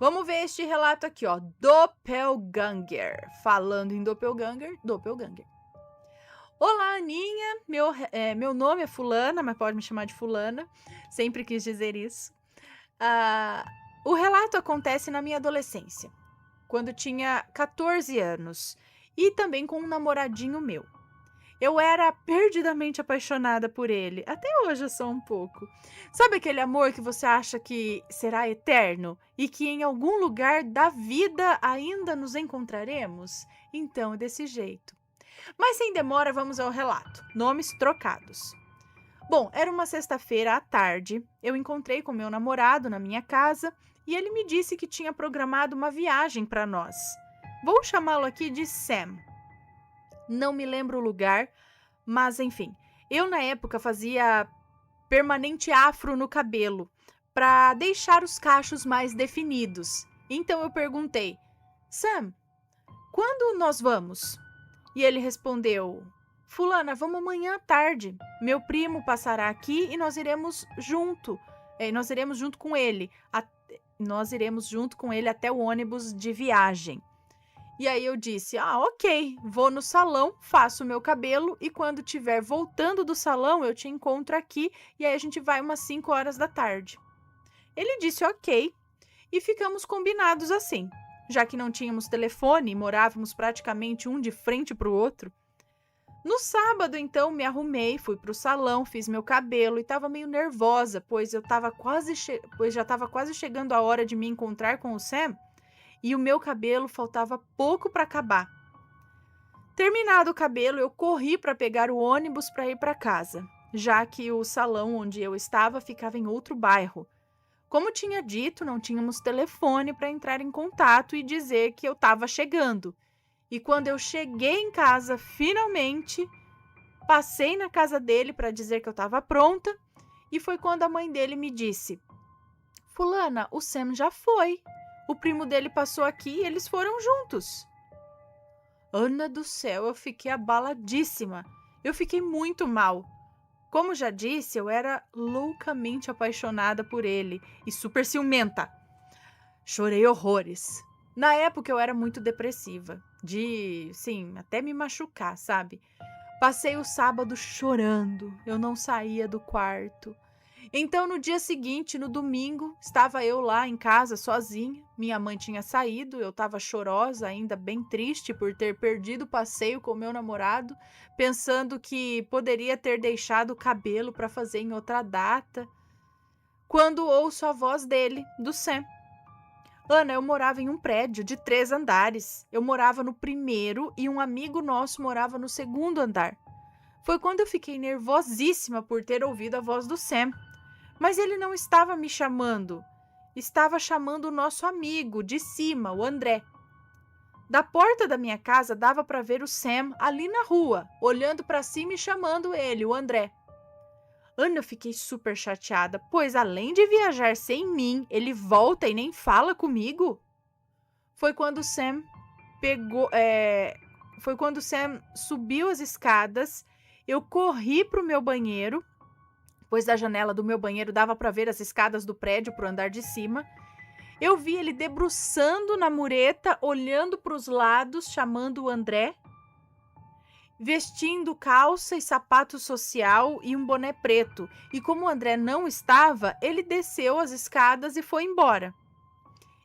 Vamos ver este relato aqui, ó. Doppelganger. Falando em doppelganger, doppelganger. Olá, Aninha. Meu nome é Fulana, mas pode me chamar de Fulana. Sempre quis dizer isso. Ah, o relato acontece na minha adolescência, quando tinha 14 anos, e também com um namoradinho meu. Eu era perdidamente apaixonada por ele. Até hoje eu sou um pouco. Sabe aquele amor que você acha que será eterno e que em algum lugar da vida ainda nos encontraremos? Então, é desse jeito. Mas sem demora, vamos ao relato. Nomes trocados. Bom, era uma sexta-feira à tarde. Eu encontrei com meu namorado na minha casa e ele me disse que tinha programado uma viagem para nós. Vou chamá-lo aqui de Sam. Não me lembro o lugar, mas enfim. Eu na época fazia permanente afro no cabelo para deixar os cachos mais definidos. Então eu perguntei: Sam, quando nós vamos? E ele respondeu: Fulana, vamos amanhã à tarde. Meu primo passará aqui e nós iremos junto. Nós iremos junto com ele. Nós iremos junto com ele até o ônibus de viagem. E aí eu disse: ok, vou no salão, faço o meu cabelo e quando estiver voltando do salão eu te encontro aqui e aí a gente vai umas 5 horas da tarde. Ele disse ok e ficamos combinados assim. Já que não tínhamos telefone e morávamos praticamente um de frente para o outro. No sábado, então, me arrumei, fui para o salão, fiz meu cabelo e estava meio nervosa, pois já estava quase chegando a hora de me encontrar com o Sam e o meu cabelo faltava pouco para acabar. Terminado o cabelo, eu corri para pegar o ônibus para ir para casa, já que o salão onde eu estava ficava em outro bairro. Como tinha dito, não tínhamos telefone para entrar em contato e dizer que eu estava chegando. E quando eu cheguei em casa, finalmente, passei na casa dele para dizer que eu estava pronta, e foi quando a mãe dele me disse: Fulana, o Sam já foi. O primo dele passou aqui e eles foram juntos. Ana do céu, eu fiquei abaladíssima. Eu fiquei muito mal. Como já disse, eu era loucamente apaixonada por ele e super ciumenta. Chorei horrores. Na época eu era muito depressiva, sim, até me machucar, sabe? Passei o sábado chorando, eu não saía do quarto. Então, no dia seguinte, no domingo, estava eu lá em casa sozinha. Minha mãe tinha saído, eu estava chorosa, ainda bem triste por ter perdido o passeio com meu namorado, pensando que poderia ter deixado o cabelo para fazer em outra data. Quando ouço a voz dele, do Sam. Ana, eu morava em um prédio de 3 andares. Eu morava no primeiro e um amigo nosso morava no segundo andar. Foi quando eu fiquei nervosíssima por ter ouvido a voz do Sam. Mas ele não estava me chamando. Estava chamando o nosso amigo de cima, o André. Da porta da minha casa dava para ver o Sam ali na rua, olhando para cima e chamando ele, o André. Ana, eu fiquei super chateada, pois além de viajar sem mim, ele volta e nem fala comigo. Foi quando o Sam Foi quando o Sam subiu as escadas, eu corri pro meu banheiro, pois da janela do meu banheiro dava para ver as escadas do prédio pro andar de cima. Eu vi ele debruçando na mureta, olhando para os lados, chamando o André, vestindo calça e sapato social e um boné preto. E como o André não estava, ele desceu as escadas e foi embora.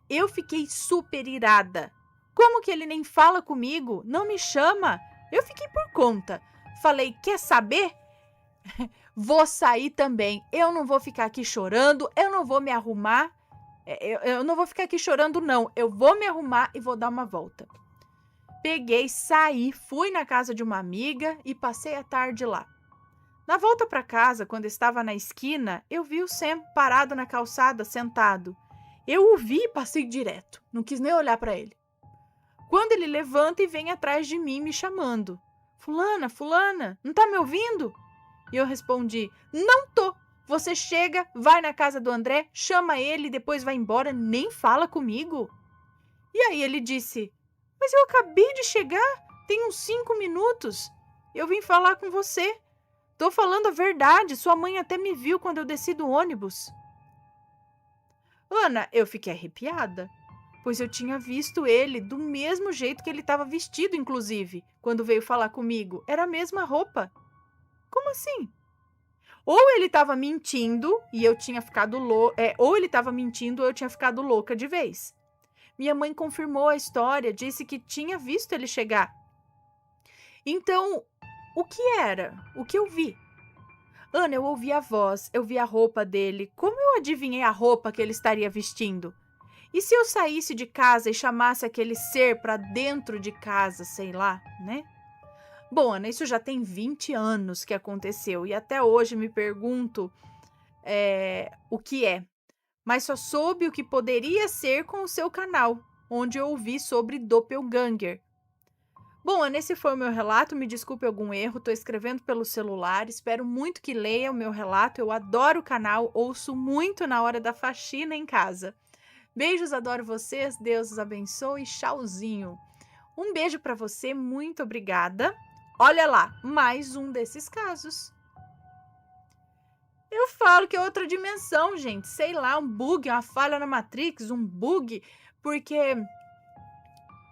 Eu fiquei super irada. Como que ele nem fala comigo? Não me chama? Eu fiquei por conta. Falei, quer saber? Vou sair também. Eu não vou ficar aqui chorando, eu não vou me arrumar. Eu não vou ficar aqui chorando, não. Eu vou me arrumar e vou dar uma volta. Peguei, saí, fui na casa de uma amiga e passei a tarde lá. Na volta para casa, quando estava na esquina, eu vi o Sam parado na calçada, sentado. Eu o vi e passei direto. Não quis nem olhar para ele. Quando ele levanta e vem atrás de mim me chamando. Fulana, fulana, não tá me ouvindo? E eu respondi, não tô. Você chega, vai na casa do André, chama ele e depois vai embora, nem fala comigo. E aí ele disse, mas eu acabei de chegar, tem uns 5 minutos. Eu vim falar com você. Tô falando a verdade, sua mãe até me viu quando eu desci do ônibus. Ana, eu fiquei arrepiada. pois eu tinha visto ele do mesmo jeito que ele estava vestido, inclusive, quando veio falar comigo. Era a mesma roupa. Como assim? Ou ele estava mentindo e eu tinha ficado ou ele estava mentindo ou eu tinha ficado louca de vez. Minha mãe confirmou a história, disse que tinha visto ele chegar. Então, o que era? O que eu vi? Ana, eu ouvi a voz, eu vi a roupa dele. Como eu adivinhei a roupa que ele estaria vestindo? E se eu saísse de casa e chamasse aquele ser para dentro de casa, sei lá, né? Bom, Ana, isso já tem 20 anos que aconteceu e até hoje me pergunto o que é. Mas só soube o que poderia ser com o seu canal, onde eu ouvi sobre Doppelganger. Bom, Ana, esse foi o meu relato. Me desculpe algum erro, estou escrevendo pelo celular. Espero muito que leia o meu relato. Eu adoro o canal, ouço muito na hora da faxina em casa. Beijos, adoro vocês. Deus os abençoe. Tchauzinho. Um beijo para você, muito obrigada. Olha lá, mais um desses casos. Eu falo que é outra dimensão, gente. Sei lá, um bug, uma falha na Matrix, um bug, porque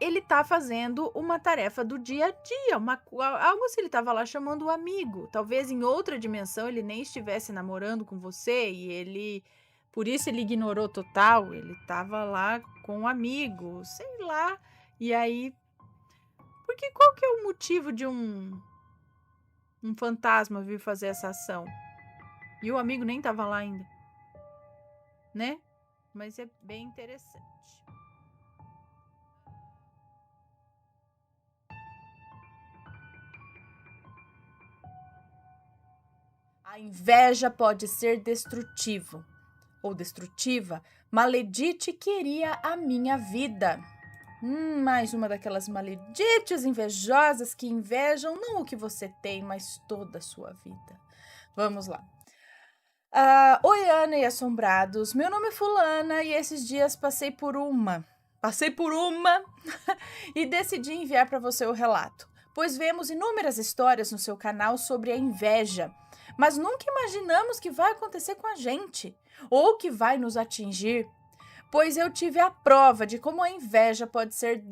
ele tá fazendo uma tarefa do dia a dia, algo assim, ele tava lá chamando o amigo. Talvez em outra dimensão ele nem estivesse namorando com você e por isso ele ignorou total, ele tava lá com um amigo, sei lá. E aí, porque qual que é o motivo de um fantasma vir fazer essa ação? E o amigo nem tava lá ainda, né? Mas é bem interessante. A inveja pode ser destrutivo ou destrutiva. Maledite queria a minha vida. Mais uma daquelas maledites invejosas que invejam não o que você tem, mas toda a sua vida. Vamos lá. Oi, Ana e assombrados. Meu nome é Fulana e esses dias passei por uma e decidi enviar para você o relato, pois vemos inúmeras histórias no seu canal sobre a inveja, mas nunca imaginamos que vai acontecer com a gente ou que vai nos atingir, pois eu tive a prova de como a inveja pode ser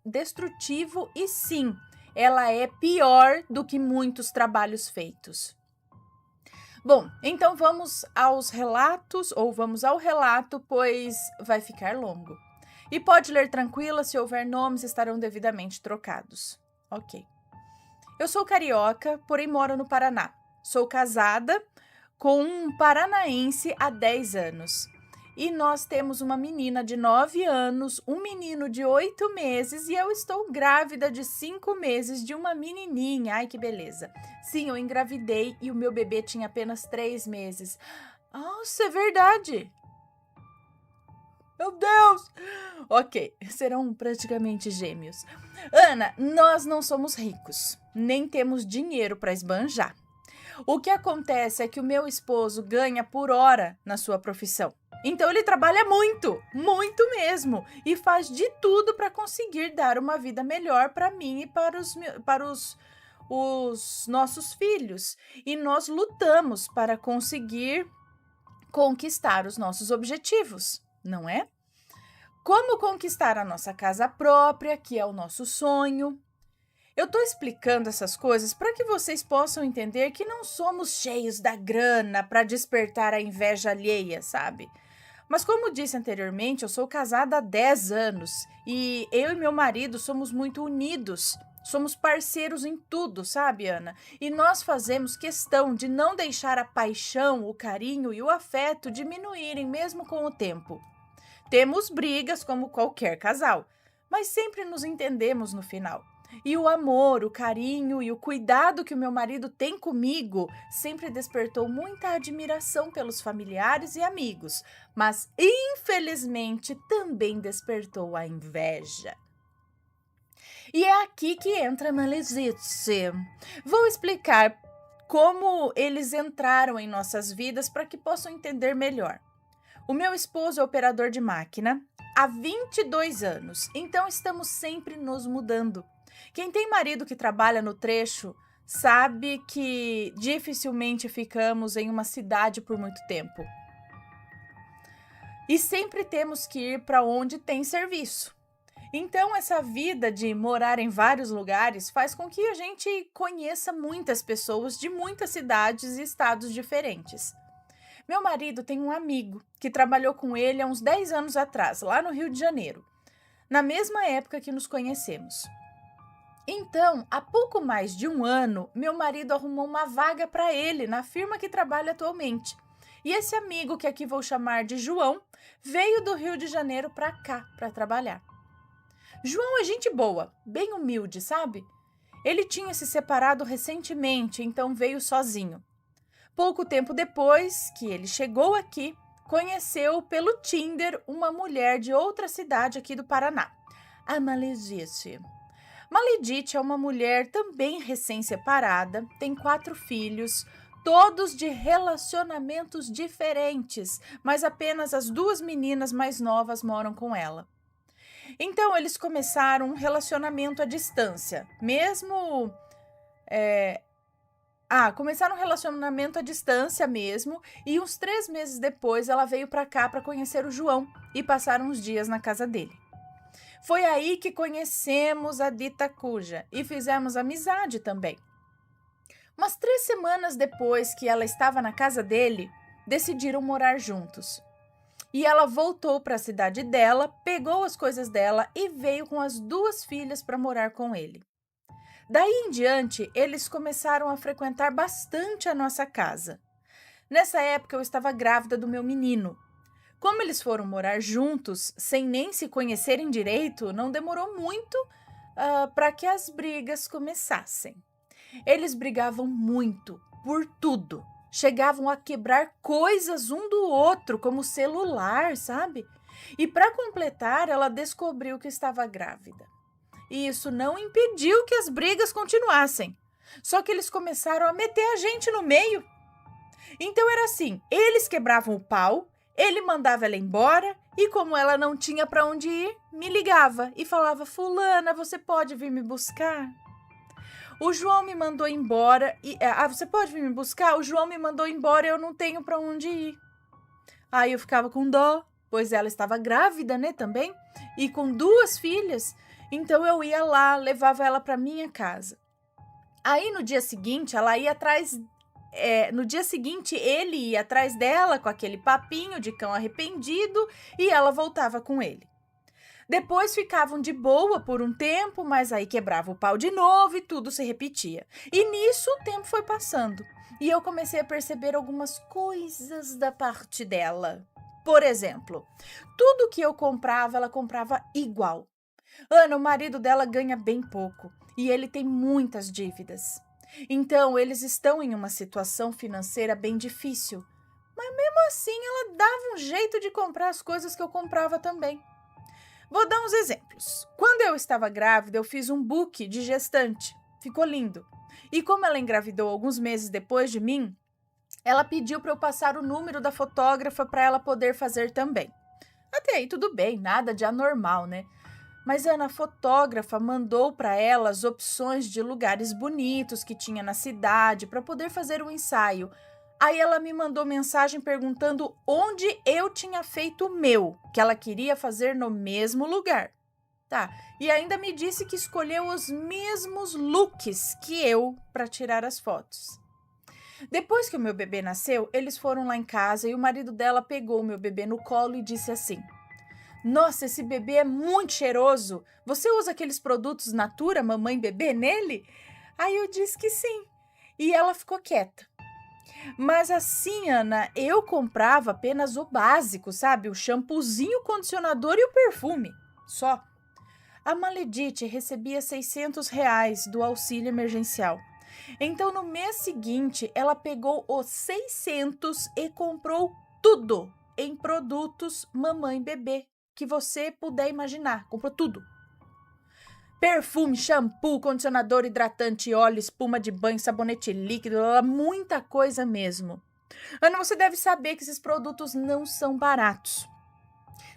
destrutivo e sim, ela é pior do que muitos trabalhos feitos. Bom, então vamos ao relato, pois vai ficar longo. E pode ler tranquila, se houver nomes estarão devidamente trocados. Ok. Eu sou carioca, porém moro no Paraná. Sou casada com um paranaense há 10 anos. E nós temos uma menina de 9 anos, um menino de 8 meses e eu estou grávida de 5 meses de uma menininha. Ai, que beleza. Sim, eu engravidei e o meu bebê tinha apenas 3 meses. Nossa, é verdade. Meu Deus! Ok, serão praticamente gêmeos. Ana, nós não somos ricos, nem temos dinheiro para esbanjar. O que acontece é que o meu esposo ganha por hora na sua profissão. Então ele trabalha muito, muito mesmo, e faz de tudo para conseguir dar uma vida melhor para mim e para os nossos filhos. E nós lutamos para conseguir conquistar os nossos objetivos, não é? Como conquistar a nossa casa própria, que é o nosso sonho. Eu estou explicando essas coisas para que vocês possam entender que não somos cheios da grana para despertar a inveja alheia, sabe? Mas como disse anteriormente, eu sou casada há 10 anos e eu e meu marido somos muito unidos. Somos parceiros em tudo, sabe, Ana? E nós fazemos questão de não deixar a paixão, o carinho e o afeto diminuírem mesmo com o tempo. Temos brigas como qualquer casal, mas sempre nos entendemos no final. E o amor, o carinho e o cuidado que o meu marido tem comigo sempre despertou muita admiração pelos familiares e amigos, mas infelizmente também despertou a inveja. E é aqui que entra a maledicência. Vou explicar como eles entraram em nossas vidas para que possam entender melhor. O meu esposo é operador de máquina há 22 anos, então estamos sempre nos mudando. Quem tem marido que trabalha no trecho sabe que dificilmente ficamos em uma cidade por muito tempo. E sempre temos que ir para onde tem serviço. Então, essa vida de morar em vários lugares faz com que a gente conheça muitas pessoas de muitas cidades e estados diferentes. Meu marido tem um amigo que trabalhou com ele há uns 10 anos atrás, lá no Rio de Janeiro, na mesma época que nos conhecemos. Então, há pouco mais de um ano, meu marido arrumou uma vaga para ele na firma que trabalha atualmente. E esse amigo, que aqui vou chamar de João, veio do Rio de Janeiro para cá para trabalhar. João é gente boa, bem humilde, sabe? Ele tinha se separado recentemente, então veio sozinho. Pouco tempo depois que ele chegou aqui, conheceu pelo Tinder uma mulher de outra cidade aqui do Paraná, a Maledite. Maledite é uma mulher também recém-separada, tem 4 filhos, todos de relacionamentos diferentes, mas apenas as 2 meninas mais novas moram com ela. Então, eles começaram um relacionamento à distância, começaram um relacionamento à distância mesmo, e uns 3 meses depois ela veio para cá para conhecer o João e passar uns dias na casa dele. Foi aí que conhecemos a dita cuja e fizemos amizade também. Umas 3 semanas depois que ela estava na casa dele, decidiram morar juntos. E ela voltou para a cidade dela, pegou as coisas dela e veio com as 2 filhas para morar com ele. Daí em diante, eles começaram a frequentar bastante a nossa casa. Nessa época, eu estava grávida do meu menino. Como eles foram morar juntos, sem nem se conhecerem direito, não demorou muito para que as brigas começassem. Eles brigavam muito, por tudo. Chegavam a quebrar coisas um do outro, como celular, sabe? E para completar, ela descobriu que estava grávida. E isso não impediu que as brigas continuassem. Só que eles começaram a meter a gente no meio. Então era assim, eles quebravam o pau, ele mandava ela embora e como ela não tinha para onde ir, me ligava e falava: "Fulana, você pode vir me buscar?" O João me mandou embora e... você pode vir me buscar? O João me mandou embora e eu não tenho para onde ir. Aí eu ficava com dó, pois ela estava grávida, né, também, e com 2 filhas. Então eu ia lá, levava ela para minha casa. Aí no dia seguinte, ele ia atrás dela com aquele papinho de cão arrependido e ela voltava com ele. Depois ficavam de boa por um tempo, mas aí quebrava o pau de novo e tudo se repetia. E nisso o tempo foi passando. E eu comecei a perceber algumas coisas da parte dela. Por exemplo, tudo que eu comprava, ela comprava igual. Ana, o marido dela ganha bem pouco e ele tem muitas dívidas. Então, eles estão em uma situação financeira bem difícil. Mas mesmo assim, ela dava um jeito de comprar as coisas que eu comprava também. Vou dar uns exemplos. Quando eu estava grávida, eu fiz um book de gestante. Ficou lindo. E como ela engravidou alguns meses depois de mim, ela pediu para eu passar o número da fotógrafa para ela poder fazer também. Até aí tudo bem, nada de anormal, né? Mas a fotógrafa mandou para ela as opções de lugares bonitos que tinha na cidade para poder fazer o ensaio. Aí ela me mandou mensagem perguntando onde eu tinha feito o meu, que ela queria fazer no mesmo lugar. Tá, e ainda me disse que escolheu os mesmos looks que eu para tirar as fotos. Depois que o meu bebê nasceu, eles foram lá em casa e o marido dela pegou o meu bebê no colo e disse assim: "Nossa, esse bebê é muito cheiroso. Você usa aqueles produtos Natura, mamãe bebê, nele?" Aí eu disse que sim. E ela ficou quieta. Mas assim, Ana, eu comprava apenas o básico, sabe? O shampoozinho, o condicionador e o perfume. Só. A Maledite recebia R$ 600 do auxílio emergencial. Então, no mês seguinte, ela pegou os 600 e comprou tudo em produtos mamãe bebê que você puder imaginar. Comprou tudo. Perfume, shampoo, condicionador, hidratante, óleo, espuma de banho, sabonete líquido, muita coisa mesmo. Ana, você deve saber que esses produtos não são baratos.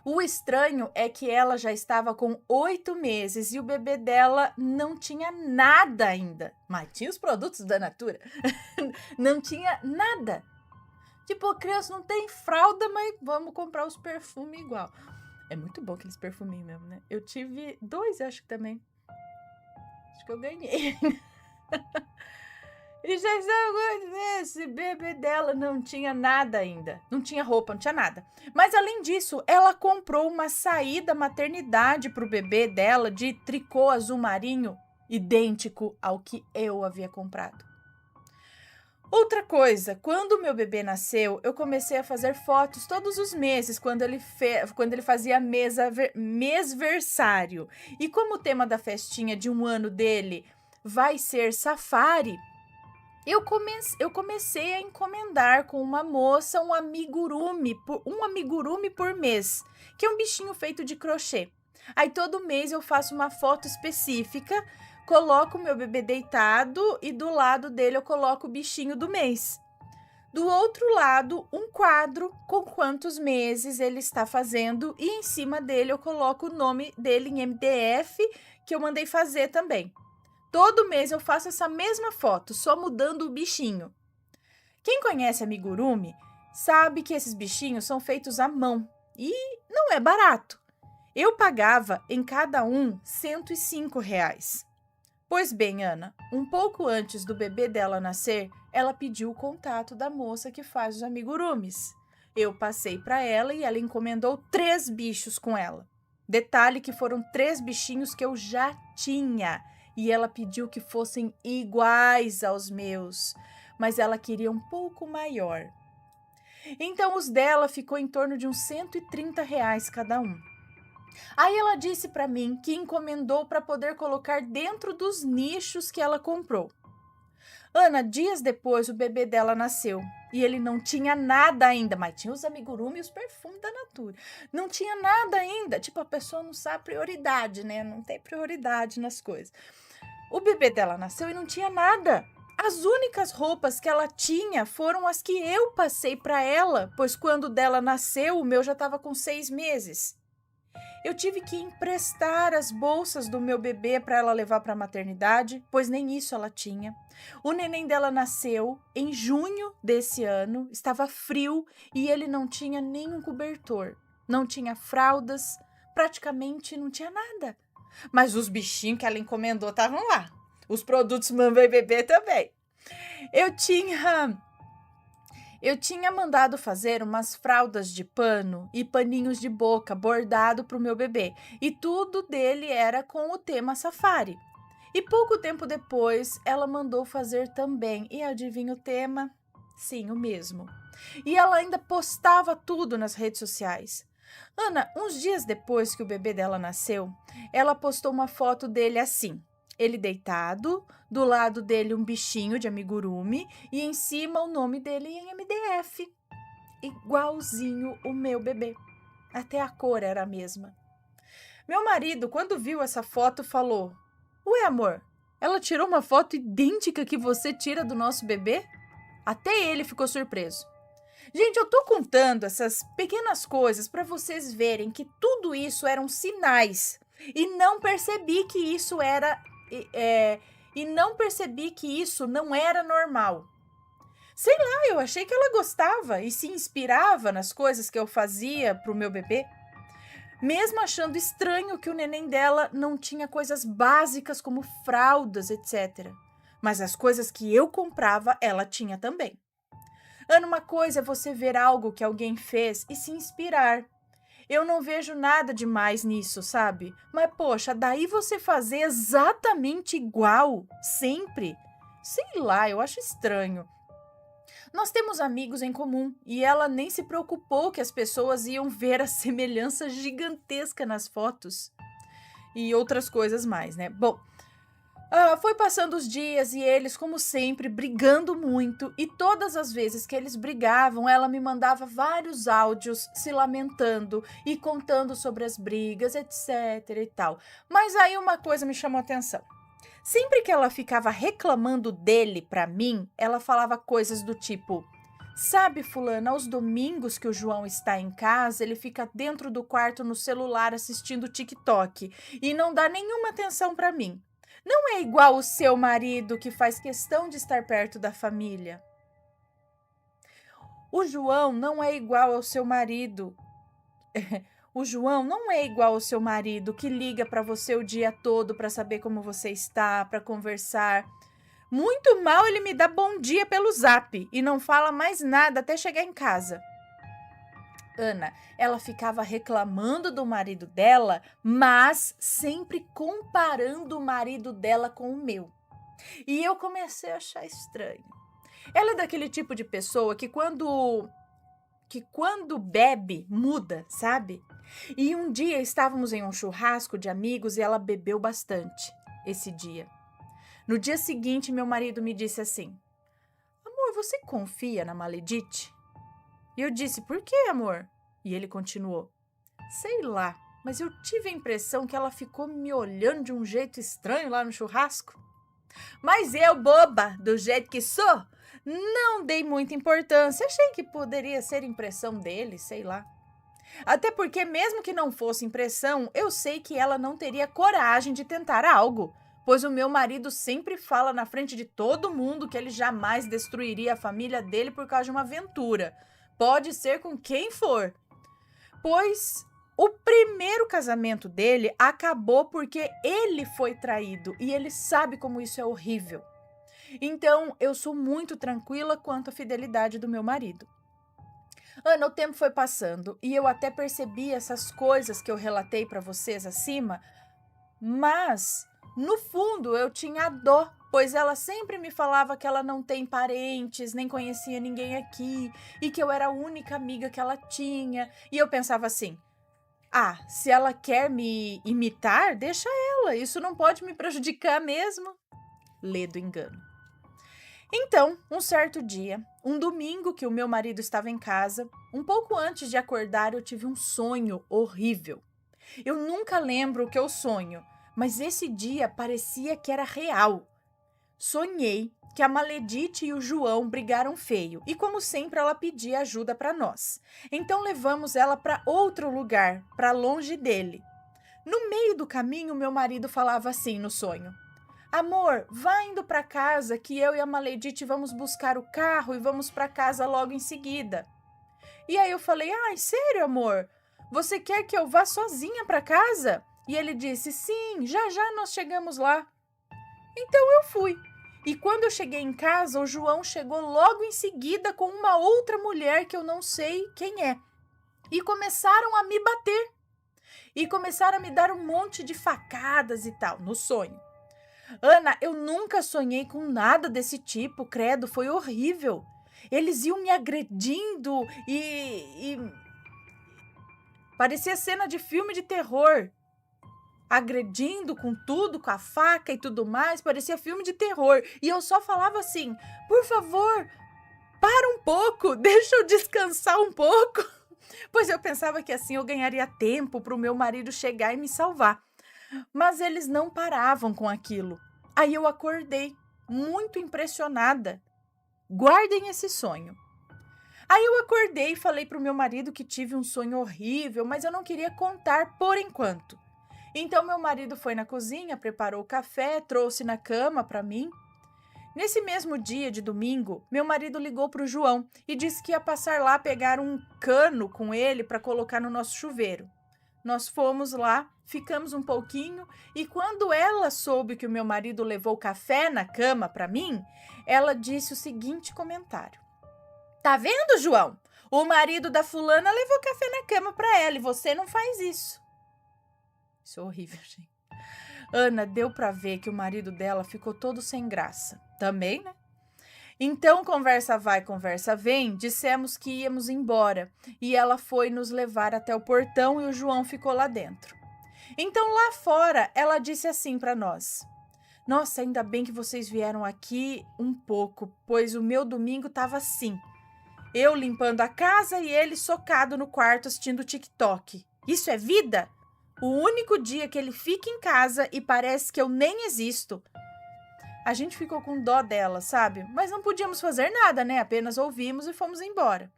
O estranho é que ela já estava com 8 meses e o bebê dela não tinha nada ainda. Mas tinha os produtos da Natura. Não tinha nada. Tipo, a criança não tem fralda, mas vamos comprar os perfumes igual. É muito bom aqueles perfuminhos mesmo, né? Eu tive 2, acho que também. Acho que eu ganhei. E já estava esse bebê dela não tinha nada ainda. Não tinha roupa, não tinha nada. Mas além disso, ela comprou uma saída maternidade pro bebê dela de tricô azul marinho, idêntico ao que eu havia comprado. Outra coisa, quando meu bebê nasceu, eu comecei a fazer fotos todos os meses, quando ele fazia mêsversário. E como o tema da festinha de 1 ano dele vai ser safari, eu comecei a encomendar com uma moça um amigurumi por mês, que é um bichinho feito de crochê. Aí todo mês eu faço uma foto específica, coloco o meu bebê deitado e do lado dele eu coloco o bichinho do mês. Do outro lado, um quadro com quantos meses ele está fazendo e em cima dele eu coloco o nome dele em MDF, que eu mandei fazer também. Todo mês eu faço essa mesma foto, só mudando o bichinho. Quem conhece amigurumi sabe que esses bichinhos são feitos à mão e não é barato. Eu pagava em cada um R$ 105. Pois bem, Ana, um pouco antes do bebê dela nascer, ela pediu o contato da moça que faz os amigurumis. Eu passei para ela e ela encomendou 3 bichos com ela. Detalhe que foram 3 bichinhos que eu já tinha. E ela pediu que fossem iguais aos meus, mas ela queria um pouco maior. Então os dela ficou em torno de uns R$ 130 cada um. Aí ela disse para mim que encomendou para poder colocar dentro dos nichos que ela comprou. Ana, dias depois o bebê dela nasceu e ele não tinha nada ainda, mas tinha os amigurumi e os perfumes da Natura. Não tinha nada ainda, tipo a pessoa não sabe prioridade, né? Não tem prioridade nas coisas. O bebê dela nasceu e não tinha nada. As únicas roupas que ela tinha foram as que eu passei para ela, pois quando dela nasceu, o meu já estava com 6 meses. Eu tive que emprestar as bolsas do meu bebê para ela levar para a maternidade, pois nem isso ela tinha. O neném dela nasceu em junho desse ano, estava frio e ele não tinha nenhum cobertor. Não tinha fraldas, praticamente não tinha nada. Mas os bichinhos que ela encomendou estavam lá. Os produtos Mamãe Bebê também. Eu tinha mandado fazer umas fraldas de pano e paninhos de boca bordado para o meu bebê. E tudo dele era com o tema safari. E pouco tempo depois, ela mandou fazer também. E adivinha o tema? Sim, o mesmo. E ela ainda postava tudo nas redes sociais. Ana, uns dias depois que o bebê dela nasceu, ela postou uma foto dele assim. Ele deitado, do lado dele um bichinho de amigurumi e em cima o nome dele em MDF. Igualzinho o meu bebê. Até a cor era a mesma. Meu marido, quando viu essa foto, falou: Ué, amor, ela tirou uma foto idêntica que você tira do nosso bebê? Até ele ficou surpreso. Gente, eu tô contando essas pequenas coisas para vocês verem que tudo isso eram sinais e não percebi que isso não era normal. Sei lá, eu achei que ela gostava e se inspirava nas coisas que eu fazia pro meu bebê, mesmo achando estranho que o neném dela não tinha coisas básicas como fraldas, etc. Mas as coisas que eu comprava, ela tinha também. Ana, uma coisa é você ver algo que alguém fez e se inspirar. Eu não vejo nada demais nisso, sabe? Mas, poxa, daí você fazer exatamente igual, sempre? Sei lá, eu acho estranho. Nós temos amigos em comum e ela nem se preocupou que as pessoas iam ver a semelhança gigantesca nas fotos. E outras coisas mais, né? Bom, foi passando os dias e eles, como sempre, brigando muito. E todas as vezes que eles brigavam, ela me mandava vários áudios se lamentando e contando sobre as brigas, etc e tal. Mas aí uma coisa me chamou a atenção. Sempre que ela ficava reclamando dele pra mim, ela falava coisas do tipo: Sabe, fulana, aos domingos que o João está em casa, ele fica dentro do quarto no celular assistindo TikTok e não dá nenhuma atenção pra mim. Não é igual o seu marido que faz questão de estar perto da família. O João não é igual ao seu marido. O João não é igual ao seu marido que liga para você o dia todo para saber como você está, para conversar. Muito mal ele me dá bom dia pelo zap e não fala mais nada até chegar em casa. Ana, ela ficava reclamando do marido dela, mas sempre comparando o marido dela com o meu. E eu comecei a achar estranho. Ela é daquele tipo de pessoa que quando bebe, muda, sabe? E um dia estávamos em um churrasco de amigos e ela bebeu bastante esse dia. No dia seguinte, meu marido me disse assim: amor, você confia na Maledite? E eu disse: por quê, amor? E ele continuou: sei lá, mas eu tive a impressão que ela ficou me olhando de um jeito estranho lá no churrasco. Mas eu, boba, do jeito que sou, não dei muita importância. Achei que poderia ser impressão dele, sei lá. Até porque, mesmo que não fosse impressão, eu sei que ela não teria coragem de tentar algo, pois o meu marido sempre fala na frente de todo mundo que ele jamais destruiria a família dele por causa de uma aventura. Pode ser com quem for. Pois o primeiro casamento dele acabou porque ele foi traído e ele sabe como isso é horrível. Então, eu sou muito tranquila quanto à fidelidade do meu marido. Ana, o tempo foi passando e eu até percebi essas coisas que eu relatei para vocês acima, mas no fundo eu tinha dó, pois ela sempre me falava que ela não tem parentes, nem conhecia ninguém aqui e que eu era a única amiga que ela tinha. E eu pensava assim: ah, se ela quer me imitar, deixa ela, isso não pode me prejudicar mesmo. Lê do engano. Então, um certo dia, um domingo que o meu marido estava em casa, um pouco antes de acordar, eu tive um sonho horrível. Eu nunca lembro o que eu sonho, mas esse dia parecia que era real. Sonhei que a Maledite e o João brigaram feio e, como sempre, ela pedia ajuda para nós. Então levamos ela para outro lugar, para longe dele. No meio do caminho, meu marido falava assim no sonho: amor, vá indo para casa que eu e a Maledite vamos buscar o carro e vamos para casa logo em seguida. E aí eu falei: ai, sério, amor? Você quer que eu vá sozinha para casa? E ele disse: sim, já já nós chegamos lá. Então eu fui. E quando eu cheguei em casa, o João chegou logo em seguida com uma outra mulher que eu não sei quem é. E começaram a me bater. E começaram a me dar um monte de facadas e tal, no sonho. Ana, eu nunca sonhei com nada desse tipo, credo, foi horrível. Eles iam me agredindo e parecia cena de filme de terror. Agredindo com tudo, com a faca e tudo mais, parecia filme de terror. E eu só falava assim: por favor, para um pouco, deixa eu descansar um pouco. Pois eu pensava que assim eu ganharia tempo para o meu marido chegar e me salvar. Mas eles não paravam com aquilo. Aí eu acordei, muito impressionada. Guardem esse sonho. Aí eu acordei e falei para o meu marido que tive um sonho horrível, mas eu não queria contar por enquanto. Então meu marido foi na cozinha, preparou o café, trouxe na cama para mim. Nesse mesmo dia de domingo, meu marido ligou para o João e disse que ia passar lá pegar um cano com ele para colocar no nosso chuveiro. Nós fomos lá, ficamos um pouquinho e quando ela soube que o meu marido levou café na cama para mim, ela disse o seguinte comentário: tá vendo, João? O marido da fulana levou café na cama para ela e você não faz isso. Isso é horrível, gente. Ana, deu para ver que o marido dela ficou todo sem graça. Também, né? Então, conversa vai, conversa vem, dissemos que íamos embora e ela foi nos levar até o portão e o João ficou lá dentro. Então, lá fora, ela disse assim para nós: nossa, ainda bem que vocês vieram aqui um pouco, pois o meu domingo estava assim. Eu limpando a casa e ele socado no quarto assistindo TikTok. Isso é vida? O único dia que ele fica em casa e parece que eu nem existo. A gente ficou com dó dela, sabe? Mas não podíamos fazer nada, né? Apenas ouvimos e fomos embora.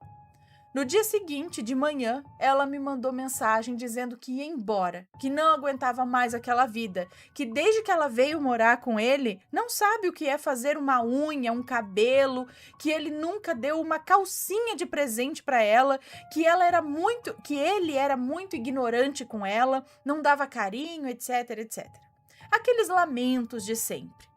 No dia seguinte, de manhã, ela me mandou mensagem dizendo que ia embora, que não aguentava mais aquela vida, que desde que ela veio morar com ele, não sabe o que é fazer uma unha, um cabelo, que ele nunca deu uma calcinha de presente para ela, que ele era muito ignorante com ela, não dava carinho, etc, etc. Aqueles lamentos de sempre.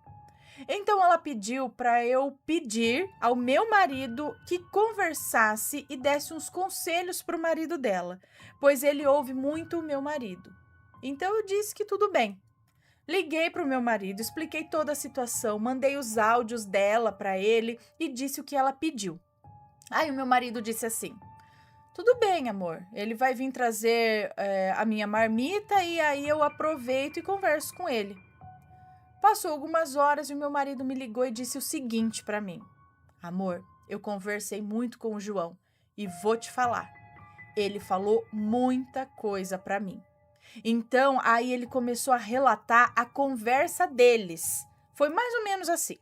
Então ela pediu para eu pedir ao meu marido que conversasse e desse uns conselhos para o marido dela, pois ele ouve muito o meu marido. Então eu disse que tudo bem. Liguei para o meu marido, expliquei toda a situação, mandei os áudios dela para ele e disse o que ela pediu. Aí o meu marido disse assim: tudo bem, amor, ele vai vir trazer a minha marmita e aí eu aproveito e converso com ele. Passou algumas horas e o meu marido me ligou e disse o seguinte para mim: amor, eu conversei muito com o João e vou te falar. Ele falou muita coisa para mim. Então, aí ele começou a relatar a conversa deles. Foi mais ou menos assim.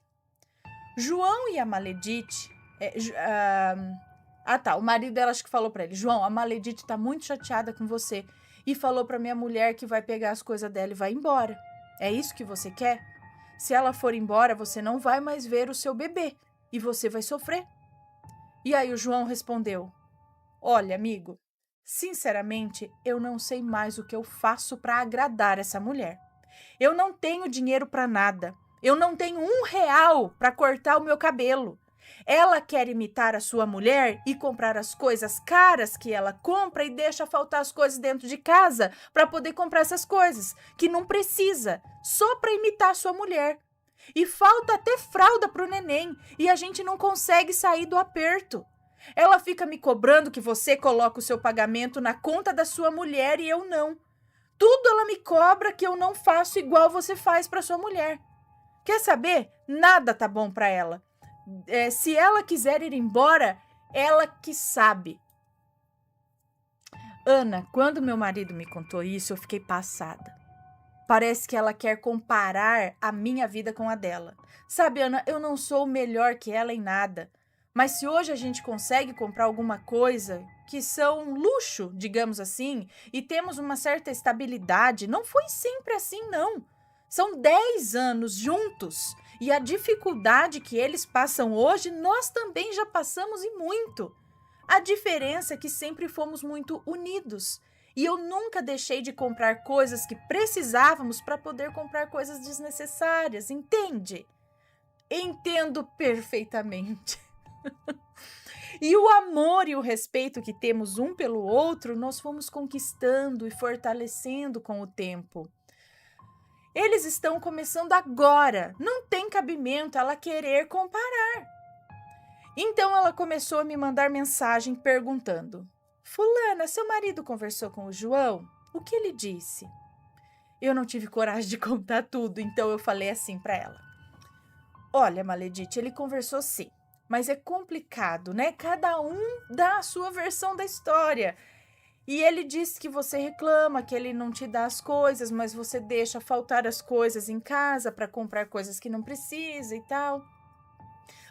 João e a Maledite... o marido dela acho que falou para ele: João, a Maledite tá muito chateada com você e falou para minha mulher que vai pegar as coisas dela e vai embora. É isso que você quer? Se ela for embora, você não vai mais ver o seu bebê e você vai sofrer. E aí o João respondeu: olha, amigo, sinceramente, eu não sei mais o que eu faço para agradar essa mulher. Eu não tenho dinheiro para nada. Eu não tenho R$1 para cortar o meu cabelo. Ela quer imitar a sua mulher e comprar as coisas caras que ela compra e deixa faltar as coisas dentro de casa para poder comprar essas coisas que não precisa, só para imitar a sua mulher. E falta até fralda para o neném e a gente não consegue sair do aperto. Ela fica me cobrando que você coloca o seu pagamento na conta da sua mulher e eu não. Tudo ela me cobra que eu não faço igual você faz para sua mulher. Quer saber? Nada tá bom para ela. Se ela quiser ir embora, ela que sabe. Ana, quando meu marido me contou isso, eu fiquei passada. Parece que ela quer comparar a minha vida com a dela. Sabe, Ana, eu não sou melhor que ela em nada. Mas se hoje a gente consegue comprar alguma coisa que são luxo, digamos assim, e temos uma certa estabilidade, não foi sempre assim, não. São 10 anos juntos. E a dificuldade que eles passam hoje, nós também já passamos e muito. A diferença é que sempre fomos muito unidos. E eu nunca deixei de comprar coisas que precisávamos para poder comprar coisas desnecessárias, entende? Entendo perfeitamente. E o amor e o respeito que temos um pelo outro, nós fomos conquistando e fortalecendo com o tempo. Eles estão começando agora. Não tem cabimento ela querer comparar. Então ela começou a me mandar mensagem perguntando: fulana, seu marido conversou com o João? O que ele disse? Eu não tive coragem de contar tudo, então eu falei assim para ela: olha, Maledite, ele conversou sim, mas é complicado, né? Cada um dá a sua versão da história. E ele disse que você reclama, que ele não te dá as coisas, mas você deixa faltar as coisas em casa para comprar coisas que não precisa e tal.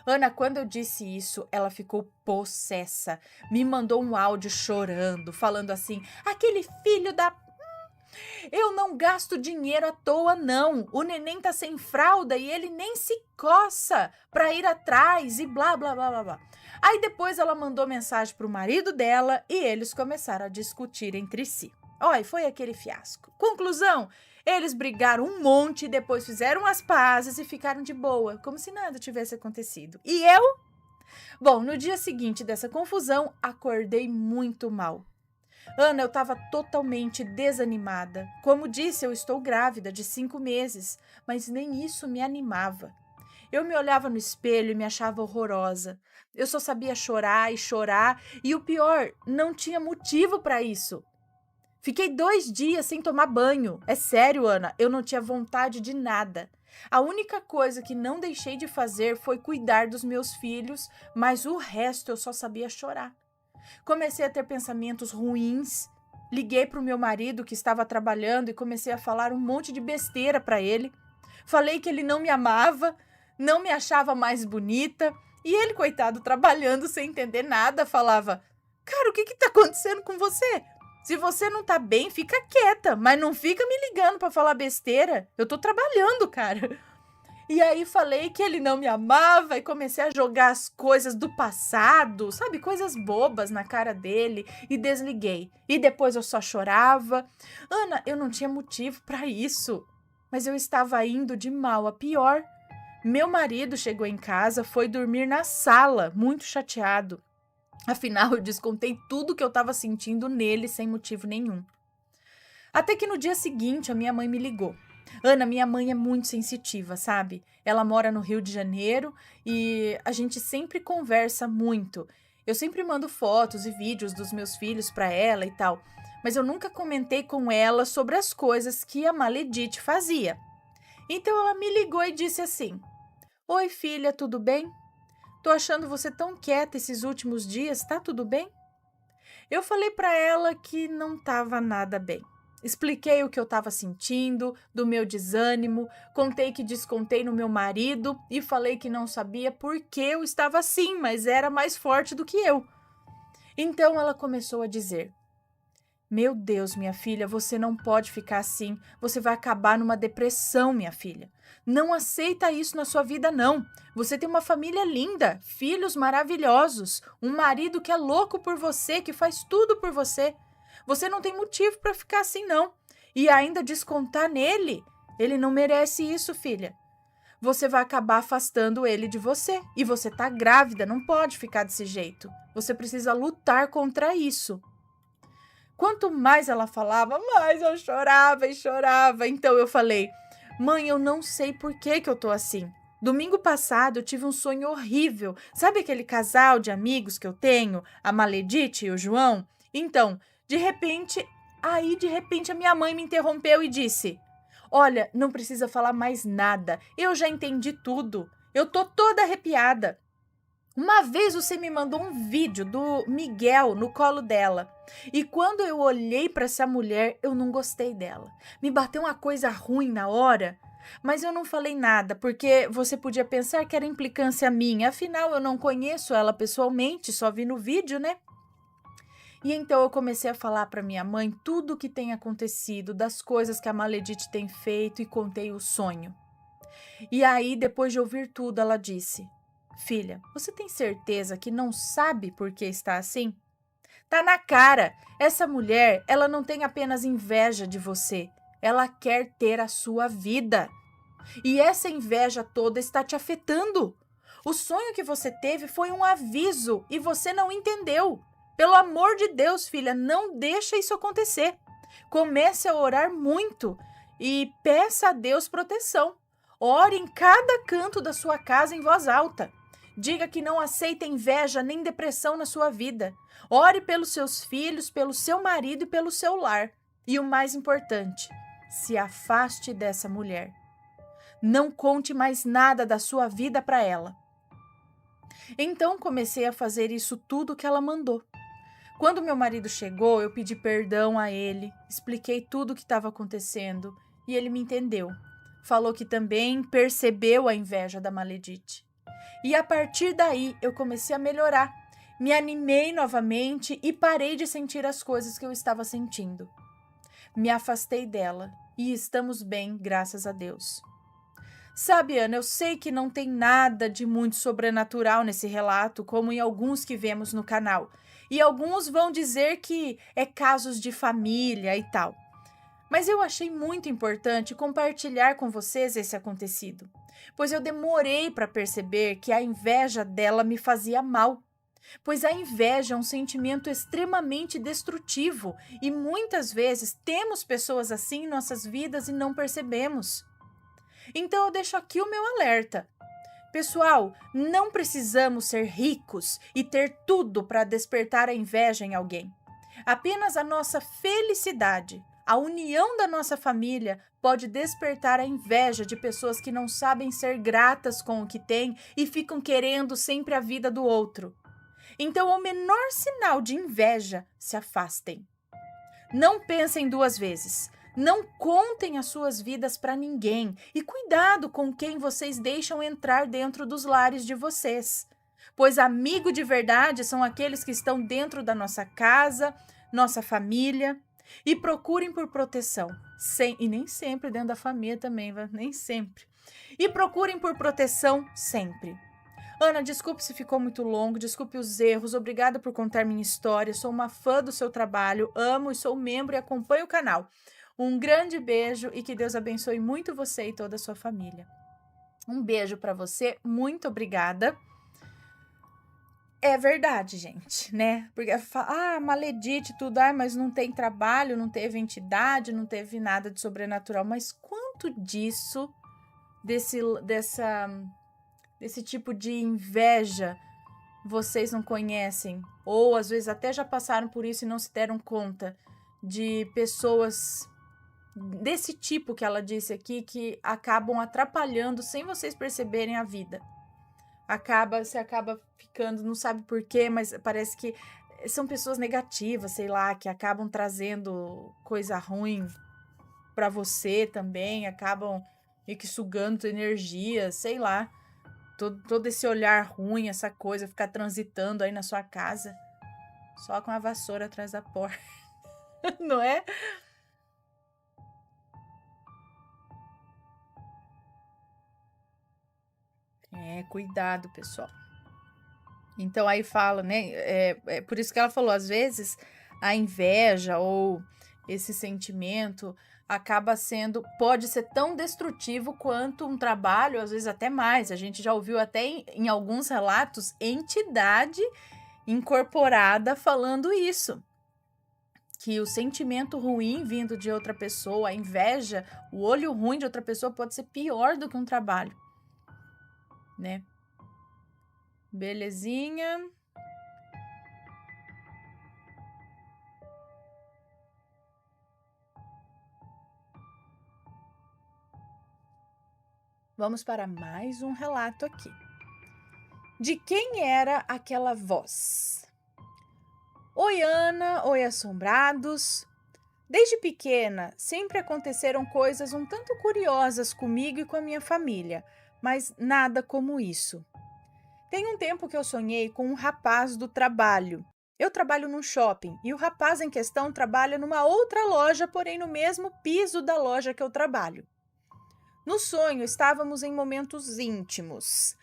Ana, quando eu disse isso, ela ficou possessa. Me mandou um áudio chorando, falando assim: aquele filho da... Eu não gasto dinheiro à toa, não. O neném tá sem fralda e ele nem se coça para ir atrás e blá, blá, blá, blá, blá. Aí depois ela mandou mensagem pro marido dela e eles começaram a discutir entre si. Olha, foi aquele fiasco. Conclusão, eles brigaram um monte, depois fizeram as pazes e ficaram de boa, como se nada tivesse acontecido. E eu? Bom, no dia seguinte dessa confusão, acordei muito mal. Ana, eu estava totalmente desanimada. Como disse, eu estou grávida de 5 meses, mas nem isso me animava. Eu me olhava no espelho e me achava horrorosa. Eu só sabia chorar e o pior, não tinha motivo para isso. Fiquei 2 dias sem tomar banho. É sério, Ana, eu não tinha vontade de nada. A única coisa que não deixei de fazer foi cuidar dos meus filhos, mas o resto eu só sabia chorar. Comecei a ter pensamentos ruins. Liguei para o meu marido que estava trabalhando e comecei a falar um monte de besteira para ele. Falei que ele não me amava, não me achava mais bonita. E ele, coitado, trabalhando sem entender nada, falava: Cara, o que tá acontecendo com você? Se você não tá bem, fica quieta, mas não fica me ligando pra falar besteira. Eu tô trabalhando, cara. E aí falei que ele não me amava e comecei a jogar as coisas do passado, sabe? Coisas bobas na cara dele e desliguei. E depois eu só chorava. Ana, eu não tinha motivo pra isso, mas eu estava indo de mal a pior. Meu marido chegou em casa, foi dormir na sala, muito chateado. Afinal, eu descontei tudo que eu estava sentindo nele sem motivo nenhum. Até que no dia seguinte, a minha mãe me ligou. Ana, minha mãe é muito sensitiva, sabe? Ela mora no Rio de Janeiro e a gente sempre conversa muito. Eu sempre mando fotos e vídeos dos meus filhos para ela e tal, mas eu nunca comentei com ela sobre as coisas que a Maledite fazia. Então ela me ligou e disse assim: Oi, filha, tudo bem? Tô achando você tão quieta esses últimos dias, tá tudo bem? Eu falei para ela que não tava nada bem. Expliquei o que eu estava sentindo, do meu desânimo, contei que descontei no meu marido e falei que não sabia por que eu estava assim, mas era mais forte do que eu. Então ela começou a dizer: Meu Deus, minha filha, você não pode ficar assim. Você vai acabar numa depressão, minha filha. Não aceita isso na sua vida, não. Você tem uma família linda, filhos maravilhosos, um marido que é louco por você, que faz tudo por você. Você não tem motivo para ficar assim, não. E ainda descontar nele. Ele não merece isso, filha. Você vai acabar afastando ele de você. E você tá grávida, não pode ficar desse jeito. Você precisa lutar contra isso. Quanto mais ela falava, mais eu chorava e chorava. Então eu falei: Mãe, eu não sei por que eu tô assim. Domingo passado eu tive um sonho horrível. Sabe aquele casal de amigos que eu tenho, a Maledite e o João? Então, de repente a minha mãe me interrompeu e disse: Olha, não precisa falar mais nada. Eu já entendi tudo. Eu tô toda arrepiada. Uma vez você me mandou um vídeo do Miguel no colo dela. E quando eu olhei para essa mulher, eu não gostei dela. Me bateu uma coisa ruim na hora, mas eu não falei nada, porque você podia pensar que era implicância minha. Afinal, eu não conheço ela pessoalmente, só vi no vídeo, né? E então eu comecei a falar para minha mãe tudo o que tem acontecido, das coisas que a Maledite tem feito e contei o sonho. E aí, depois de ouvir tudo, ela disse: Filha, você tem certeza que não sabe por que está assim? Tá na cara. Essa mulher, ela não tem apenas inveja de você. Ela quer ter a sua vida. E essa inveja toda está te afetando. O sonho que você teve foi um aviso e você não entendeu. Pelo amor de Deus, filha, não deixa isso acontecer. Comece a orar muito e peça a Deus proteção. Ore em cada canto da sua casa em voz alta. Diga que não aceita inveja nem depressão na sua vida. Ore pelos seus filhos, pelo seu marido e pelo seu lar. E o mais importante, se afaste dessa mulher. Não conte mais nada da sua vida para ela. Então comecei a fazer isso tudo que ela mandou. Quando meu marido chegou, eu pedi perdão a ele, expliquei tudo o que estava acontecendo e ele me entendeu. Falou que também percebeu a inveja da Maledite. E a partir daí eu comecei a melhorar. Me animei novamente e parei de sentir as coisas que eu estava sentindo. Me afastei dela e estamos bem, graças a Deus. Sabe, Ana, eu sei que não tem nada de muito sobrenatural nesse relato, como em alguns que vemos no canal. E alguns vão dizer que é casos de família e tal. Mas eu achei muito importante compartilhar com vocês esse acontecido, pois eu demorei para perceber que a inveja dela me fazia mal. Pois a inveja é um sentimento extremamente destrutivo e muitas vezes temos pessoas assim em nossas vidas e não percebemos. Então eu deixo aqui o meu alerta. Pessoal, não precisamos ser ricos e ter tudo para despertar a inveja em alguém. Apenas a nossa felicidade, a união da nossa família pode despertar a inveja de pessoas que não sabem ser gratas com o que têm e ficam querendo sempre a vida do outro. Então, ao menor sinal de inveja, se afastem. Não pensem duas vezes. Não contem as suas vidas para ninguém e cuidado com quem vocês deixam entrar dentro dos lares de vocês. Pois amigo de verdade são aqueles que estão dentro da nossa casa, nossa família, e procurem por proteção. E nem sempre dentro da família também, nem sempre. E procurem por proteção sempre. Ana, desculpe se ficou muito longo, desculpe os erros, obrigada por contar minha história, sou uma fã do seu trabalho, amo e sou membro e acompanho o canal. Um grande beijo e que Deus abençoe muito você e toda a sua família. Um beijo para você, muito obrigada. É verdade, gente, né? Porque maledite tudo, mas não tem trabalho, não teve entidade, não teve nada de sobrenatural. Mas quanto disso, desse tipo de inveja, vocês não conhecem? Ou às vezes até já passaram por isso e não se deram conta de pessoas desse tipo que ela disse aqui, que acabam atrapalhando sem vocês perceberem a vida. Você acaba ficando, não sabe por quê, mas parece que são pessoas negativas, sei lá, que acabam trazendo coisa ruim para você também, acabam meio que sugando tua energia, sei lá. Todo esse olhar ruim, essa coisa, ficar transitando aí na sua casa, só com a vassoura atrás da porta, não é? Cuidado, pessoal. Então aí fala, né? É por isso que ela falou, às vezes a inveja ou esse sentimento pode ser tão destrutivo quanto um trabalho, às vezes até mais. A gente já ouviu até em alguns relatos entidade incorporada falando isso. Que o sentimento ruim vindo de outra pessoa, a inveja, o olho ruim de outra pessoa pode ser pior do que um trabalho, né? Belezinha. Vamos para mais um relato aqui. De quem era aquela voz? Oi, Ana. Oi, assombrados. Desde pequena, sempre aconteceram coisas um tanto curiosas comigo e com a minha família, mas nada como isso. Tem um tempo que eu sonhei com um rapaz do trabalho. Eu trabalho num shopping e o rapaz em questão trabalha numa outra loja, porém no mesmo piso da loja que eu trabalho. No sonho, estávamos em momentos íntimos.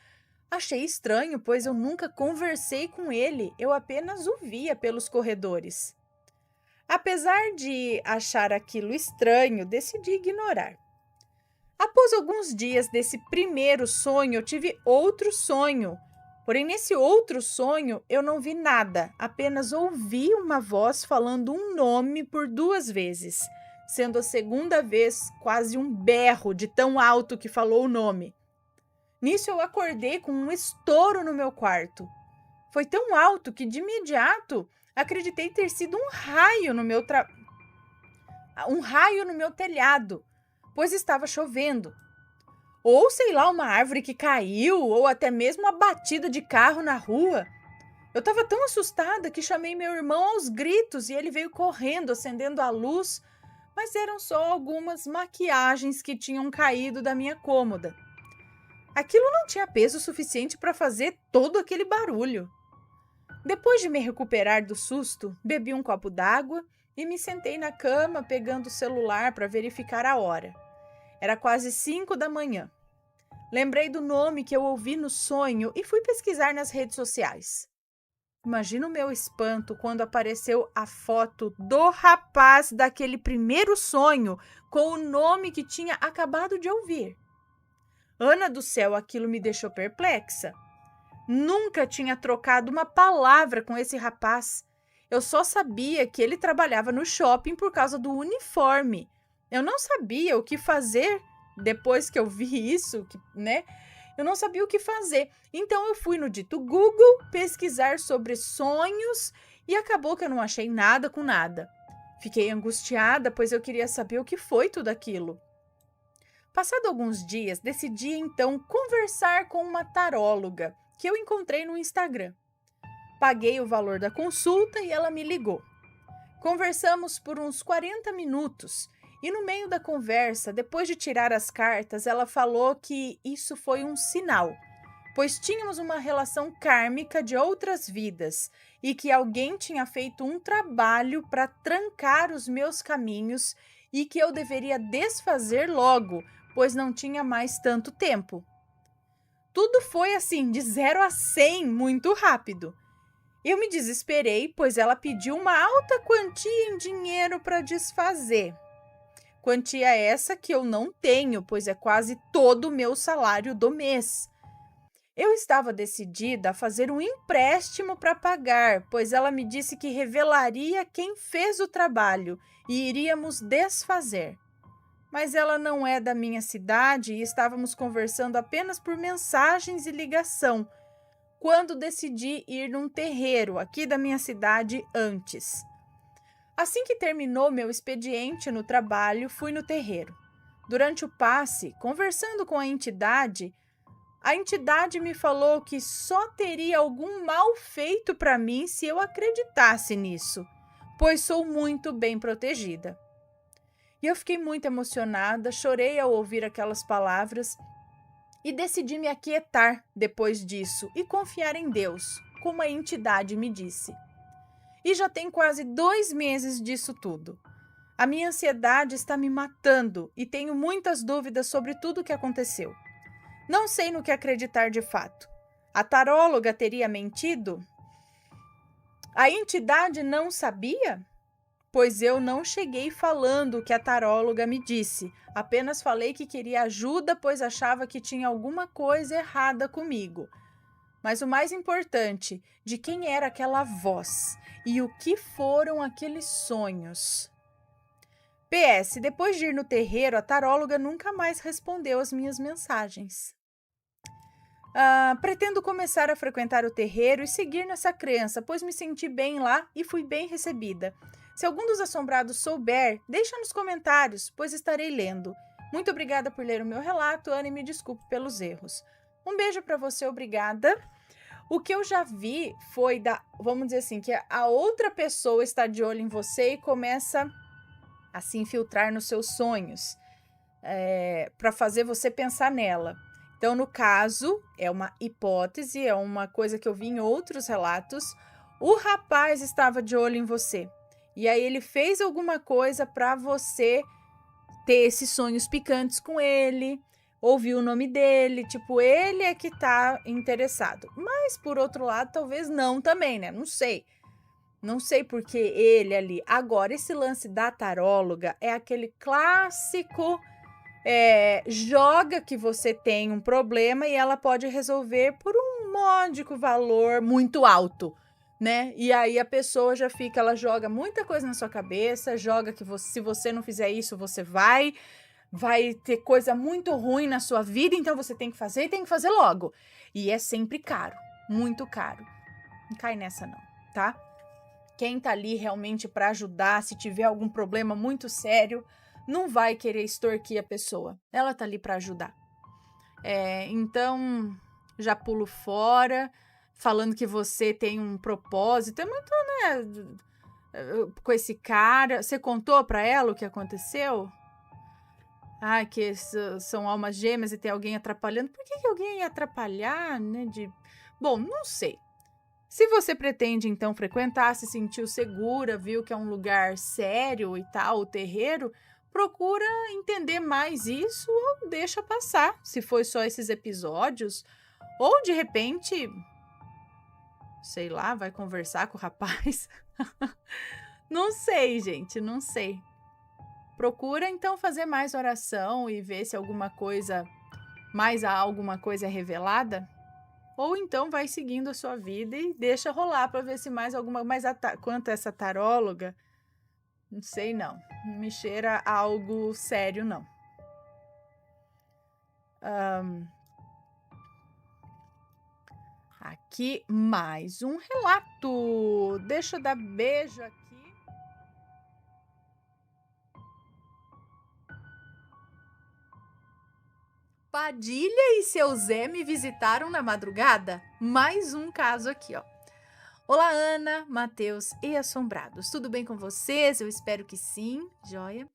Achei estranho, pois eu nunca conversei com ele, eu apenas o via pelos corredores. Apesar de achar aquilo estranho, decidi ignorar. Após alguns dias desse primeiro sonho, eu tive outro sonho. Porém, nesse outro sonho, eu não vi nada, apenas ouvi uma voz falando um nome por 2 vezes, sendo a segunda vez quase um berro de tão alto que falou o nome. Nisso, eu acordei com um estouro no meu quarto. Foi tão alto que, de imediato, acreditei ter sido um raio no meu telhado, pois estava chovendo. Ou, sei lá, uma árvore que caiu, ou até mesmo uma batida de carro na rua. Eu estava tão assustada que chamei meu irmão aos gritos e ele veio correndo, acendendo a luz, mas eram só algumas maquiagens que tinham caído da minha cômoda. Aquilo não tinha peso suficiente para fazer todo aquele barulho. Depois de me recuperar do susto, bebi um copo d'água e me sentei na cama pegando o celular para verificar a hora. Era quase 5 da manhã. Lembrei do nome que eu ouvi no sonho e fui pesquisar nas redes sociais. Imagina o meu espanto quando apareceu a foto do rapaz daquele primeiro sonho com o nome que tinha acabado de ouvir. Ana do céu, aquilo me deixou perplexa. Nunca tinha trocado uma palavra com esse rapaz. Eu só sabia que ele trabalhava no shopping por causa do uniforme. Eu não sabia o que fazer depois que eu vi isso, né? Eu não sabia o que fazer. Então eu fui no dito Google pesquisar sobre sonhos e acabou que eu não achei nada com nada. Fiquei angustiada, pois eu queria saber o que foi tudo aquilo. Passado alguns dias, decidi então conversar com uma taróloga que eu encontrei no Instagram. Paguei o valor da consulta e ela me ligou. Conversamos por uns 40 minutos e no meio da conversa, depois de tirar as cartas, ela falou que isso foi um sinal, pois tínhamos uma relação kármica de outras vidas e que alguém tinha feito um trabalho para trancar os meus caminhos e que eu deveria desfazer logo, pois não tinha mais tanto tempo. Tudo foi assim, de 0 a 100, muito rápido. Eu me desesperei, pois ela pediu uma alta quantia em dinheiro para desfazer. Quantia essa que eu não tenho, pois é quase todo o meu salário do mês. Eu estava decidida a fazer um empréstimo para pagar, pois ela me disse que revelaria quem fez o trabalho e iríamos desfazer. Mas ela não é da minha cidade e estávamos conversando apenas por mensagens e ligação, quando decidi ir num terreiro aqui da minha cidade antes. Assim que terminou meu expediente no trabalho, fui no terreiro. Durante o passe, conversando com a entidade me falou que só teria algum mal feito para mim se eu acreditasse nisso, pois sou muito bem protegida. E eu fiquei muito emocionada, chorei ao ouvir aquelas palavras e decidi me aquietar depois disso e confiar em Deus, como a entidade me disse. E já tem quase 2 meses disso tudo. A minha ansiedade está me matando e tenho muitas dúvidas sobre tudo o que aconteceu. Não sei no que acreditar de fato. A taróloga teria mentido? A entidade não sabia? Pois eu não cheguei falando o que a taróloga me disse. Apenas falei que queria ajuda, pois achava que tinha alguma coisa errada comigo. Mas o mais importante, de quem era aquela voz e o que foram aqueles sonhos. PS, depois de ir no terreiro, a taróloga nunca mais respondeu as minhas mensagens. Pretendo começar a frequentar o terreiro e seguir nessa crença, pois me senti bem lá e fui bem recebida. Se algum dos assombrados souber, deixa nos comentários, pois estarei lendo. Muito obrigada por ler o meu relato, Ana, e me desculpe pelos erros. Um beijo para você, obrigada. O que eu já vi foi vamos dizer assim, que a outra pessoa está de olho em você e começa a se infiltrar nos seus sonhos, para fazer você pensar nela. Então, no caso, é uma hipótese, é uma coisa que eu vi em outros relatos. O rapaz estava de olho em você. E aí ele fez alguma coisa para você ter esses sonhos picantes com ele, ouvir o nome dele, tipo, ele é que tá interessado. Mas, por outro lado, talvez não também, né? Não sei. Não sei porque ele ali. Agora, esse lance da taróloga é aquele clássico... joga que você tem um problema e ela pode resolver por um módico valor muito alto, né? E aí a pessoa já fica, ela joga muita coisa na sua cabeça, joga que se você não fizer isso, você vai ter coisa muito ruim na sua vida, então você tem que fazer e tem que fazer logo. E é sempre caro, muito caro. Não cai nessa não, tá? Quem tá ali realmente para ajudar, se tiver algum problema muito sério, não vai querer extorquir a pessoa. Ela tá ali para ajudar. Então, já pulo fora, falando que você tem um propósito. É muito, né? Com esse cara. Você contou para ela o que aconteceu? Que são almas gêmeas e tem alguém atrapalhando. Por que alguém ia atrapalhar, né? Bom, não sei. Se você pretende, então, frequentar, se sentiu segura, viu que é um lugar sério e tal, o terreiro, procura entender mais isso ou deixa passar, se foi só esses episódios. Ou, de repente, sei lá, vai conversar com o rapaz. Não sei, gente, não sei. Procura, então, fazer mais oração e ver se alguma coisa é revelada. Ou então vai seguindo a sua vida e deixa rolar para ver se mais alguma... Mas quanto a essa taróloga, não sei não. Não me cheira algo sério, não. Aqui mais um relato. Deixa eu dar beijo aqui. Padilha e seu Zé me visitaram na madrugada? Mais um caso aqui, ó. Olá, Ana, Matheus e assombrados. Tudo bem com vocês? Eu espero que sim, joia.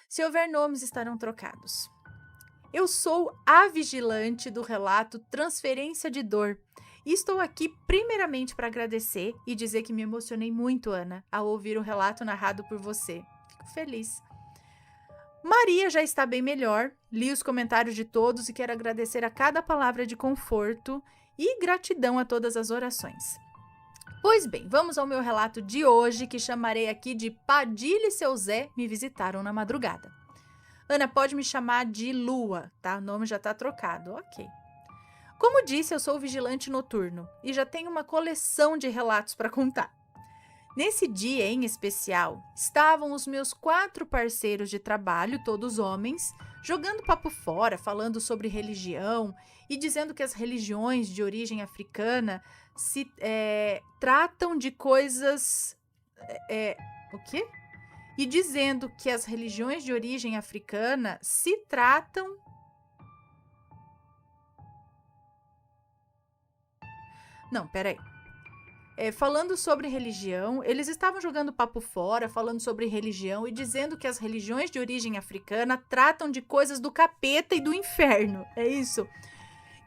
Se houver nomes, estarão trocados. Eu sou a vigilante do relato Transferência de Dor. E estou aqui primeiramente para agradecer e dizer que me emocionei muito, Ana, ao ouvir o relato narrado por você. Fico feliz. Maria já está bem melhor. Li os comentários de todos e quero agradecer a cada palavra de conforto e gratidão a todas as orações. Pois bem, vamos ao meu relato de hoje, que chamarei aqui de Padilha e seu Zé me visitaram na madrugada. Ana, pode me chamar de Lua, tá? O nome já tá trocado, ok. Como disse, eu sou vigilante noturno e já tenho uma coleção de relatos para contar. Nesse dia em especial, estavam os meus 4 parceiros de trabalho, todos homens, jogando papo fora, falando sobre religião e dizendo que as religiões de origem africana se tratam de coisas... o quê? E dizendo que as religiões de origem africana se tratam... Não, peraí. Falando sobre religião, eles estavam jogando papo fora, falando sobre religião e dizendo que as religiões de origem africana tratam de coisas do capeta e do inferno. É isso.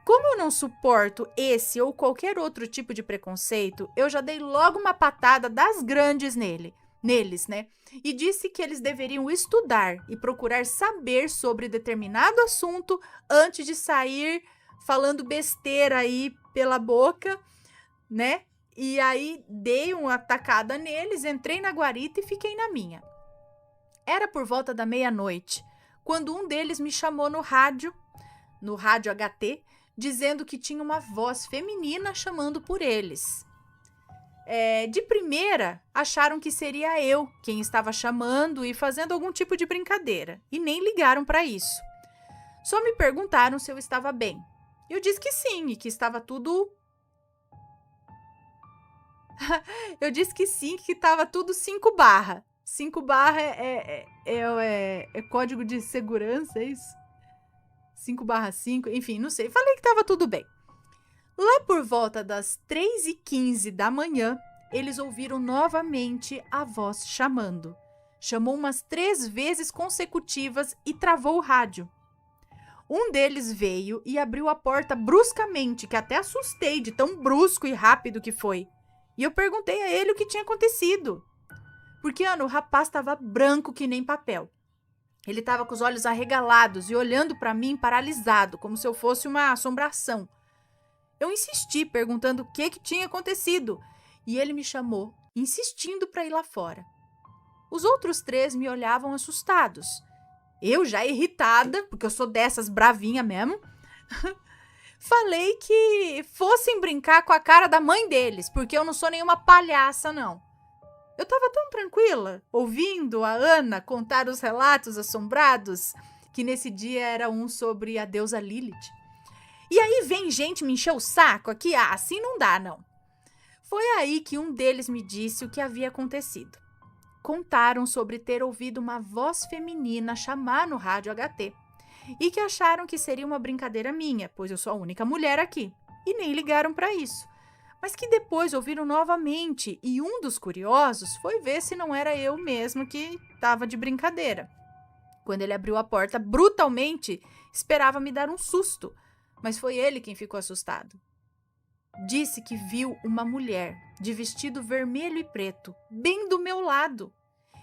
Como eu não suporto esse ou qualquer outro tipo de preconceito, eu já dei logo uma patada das grandes neles, né? E disse que eles deveriam estudar e procurar saber sobre determinado assunto antes de sair falando besteira aí pela boca, né? E aí dei uma tacada neles, entrei na guarita e fiquei na minha. Era por volta da meia-noite, quando um deles me chamou no rádio HT, dizendo que tinha uma voz feminina chamando por eles. De primeira, acharam que seria eu quem estava chamando e fazendo algum tipo de brincadeira, e nem ligaram para isso. Só me perguntaram se eu estava bem. Eu disse que sim, e que estava tudo... Eu disse que sim, que estava tudo 5 barra. 5 barra é código de segurança, é isso? 5/5, enfim, não sei. Falei que estava tudo bem. Lá por volta das 3h15 da manhã, eles ouviram novamente a voz chamando. Chamou umas 3 vezes consecutivas e travou o rádio. Um deles veio e abriu a porta bruscamente, que até assustei de tão brusco e rápido que foi. E eu perguntei a ele o que tinha acontecido. Porque, Ana, o rapaz estava branco que nem papel. Ele estava com os olhos arregalados e olhando para mim paralisado, como se eu fosse uma assombração. Eu insisti, perguntando o que tinha acontecido, e ele me chamou, insistindo para ir lá fora. Os outros 3 me olhavam assustados. Eu, já irritada, porque eu sou dessas bravinha mesmo, falei que fossem brincar com a cara da mãe deles, porque eu não sou nenhuma palhaça, não. Eu estava tão tranquila, ouvindo a Ana contar os relatos assombrados, que nesse dia era um sobre a deusa Lilith. E aí vem gente me encher o saco aqui, assim não dá, não. Foi aí que um deles me disse o que havia acontecido. Contaram sobre ter ouvido uma voz feminina chamar no rádio HT e que acharam que seria uma brincadeira minha, pois eu sou a única mulher aqui, e nem ligaram para isso. Mas que depois ouviram novamente e um dos curiosos foi ver se não era eu mesmo que estava de brincadeira. Quando ele abriu a porta brutalmente, esperava me dar um susto, mas foi ele quem ficou assustado. Disse que viu uma mulher de vestido vermelho e preto, bem do meu lado,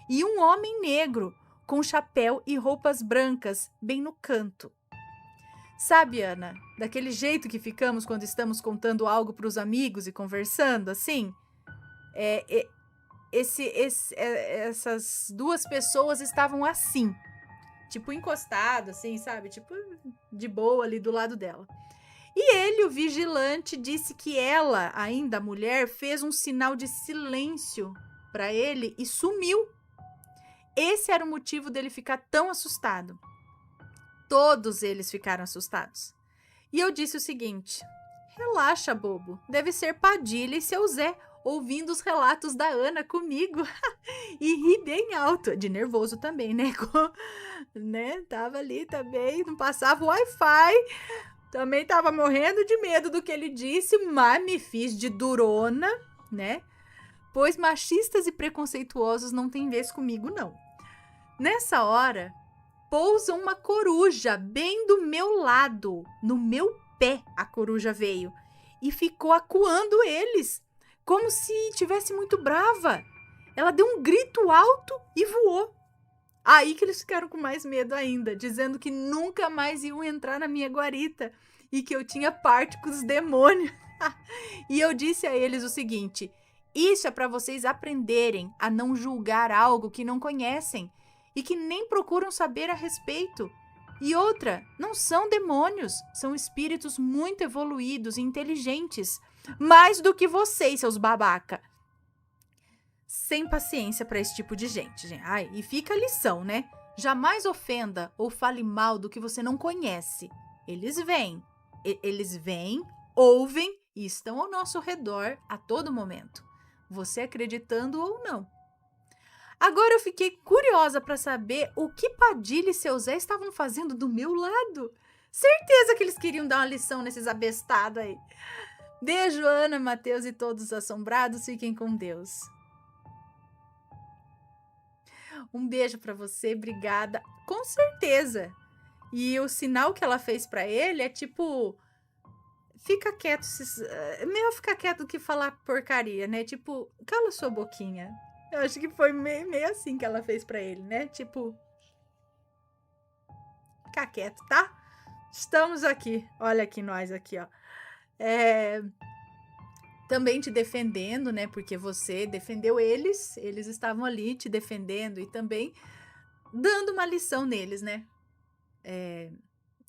e um homem negro com chapéu e roupas brancas, bem no canto. Sabe, Ana, daquele jeito que ficamos quando estamos contando algo para os amigos e conversando, assim? Essas 2 pessoas estavam assim, tipo encostadas, assim, sabe? Tipo, de boa ali do lado dela. E ele, o vigilante, disse que ela, ainda a mulher, fez um sinal de silêncio para ele e sumiu. Esse era o motivo dele ficar tão assustado. Todos eles ficaram assustados. E eu disse o seguinte: relaxa, bobo, deve ser Padilha e seu Zé, ouvindo os relatos da Ana comigo. E ri bem alto, de nervoso também, né? Tava ali também, não passava o Wi-Fi. Também tava morrendo de medo do que ele disse, mas me fiz de durona, né? Pois machistas e preconceituosos não têm vez comigo, não. Nessa hora, pousa uma coruja bem do meu lado. No meu pé a coruja veio e ficou acuando eles, como se estivesse muito brava. Ela deu um grito alto e voou. Aí que eles ficaram com mais medo ainda, dizendo que nunca mais iam entrar na minha guarita e que eu tinha parte com os demônios. E eu disse a eles o seguinte: isso é para vocês aprenderem a não julgar algo que não conhecem e que nem procuram saber a respeito. E outra, não são demônios, são espíritos muito evoluídos e inteligentes, mais do que vocês, seus babaca. Sem paciência para esse tipo de gente. Ai, e fica a lição, né? Jamais ofenda ou fale mal do que você não conhece. Eles vêm, ouvem e estão ao nosso redor a todo momento, você acreditando ou não. Agora eu fiquei curiosa para saber o que Padilha e seu Zé estavam fazendo do meu lado. Certeza que eles queriam dar uma lição nesses abestados aí. Beijo, Ana, Matheus e todos os assombrados. Fiquem com Deus. Um beijo para você, obrigada. Com certeza. E o sinal que ela fez para ele é tipo... Fica quieto. Melhor ficar quieto do que falar porcaria, né? Tipo, cala sua boquinha. Eu acho que foi meio assim que ela fez para ele, né? Tipo... Fica quieto, tá? Estamos aqui. Olha aqui nós aqui, ó. Também te defendendo, né? Porque você defendeu eles estavam ali te defendendo e também dando uma lição neles, né?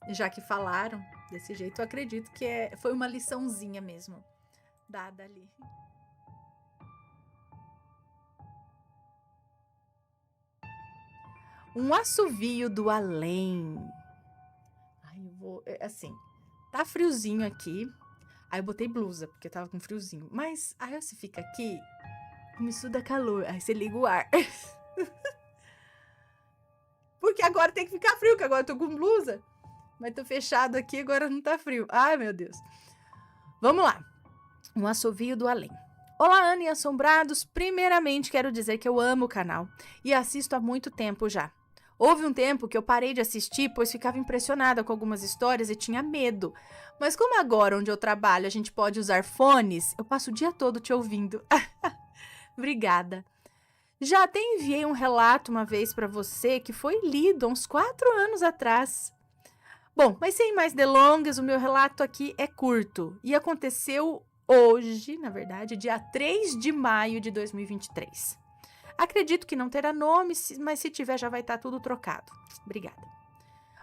Já que falaram desse jeito, eu acredito que foi uma liçãozinha mesmo dada ali. Um assovio do além. Ai, eu vou... assim, tá friozinho aqui. Aí eu botei blusa, porque eu tava com friozinho. Mas aí você fica aqui, começou a dar calor. Aí você liga o ar. Porque agora tem que ficar frio, que agora eu tô com blusa. Mas tô fechado aqui, agora não tá frio. Ai, meu Deus. Vamos lá. Um assovio do além. Olá, Ana e assombrados. Primeiramente, quero dizer que eu amo o canal e assisto há muito tempo já. Houve um tempo que eu parei de assistir, pois ficava impressionada com algumas histórias e tinha medo. Mas como agora, onde eu trabalho, a gente pode usar fones, eu passo o dia todo te ouvindo. Obrigada. Já até enviei um relato uma vez para você que foi lido há uns 4 anos atrás. Bom, mas sem mais delongas, o meu relato aqui é curto e aconteceu hoje, na verdade, dia 3 de maio de 2023. Acredito que não terá nome, mas se tiver já vai estar tudo trocado. Obrigada.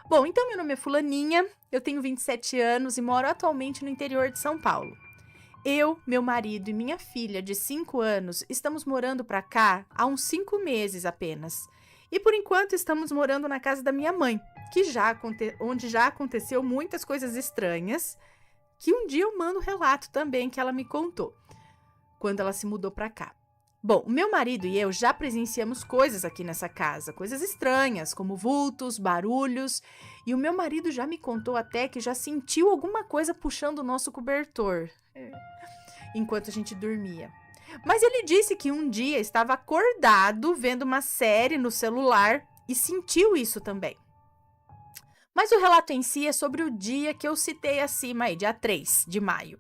Bom, então meu nome é Fulaninha, eu tenho 27 anos e moro atualmente no interior de São Paulo. Eu, meu marido e minha filha de 5 anos estamos morando para cá há uns 5 meses apenas. E por enquanto estamos morando na casa da minha mãe, onde já aconteceu muitas coisas estranhas, que um dia eu mando um relato também que ela me contou, quando ela se mudou para cá. Bom, o meu marido e eu já presenciamos coisas aqui nessa casa, coisas estranhas, como vultos, barulhos, e o meu marido já me contou até que já sentiu alguma coisa puxando o nosso cobertor, enquanto a gente dormia. Mas ele disse que um dia estava acordado vendo uma série no celular e sentiu isso também. Mas o relato em si é sobre o dia que eu citei acima, aí, dia 3 de maio.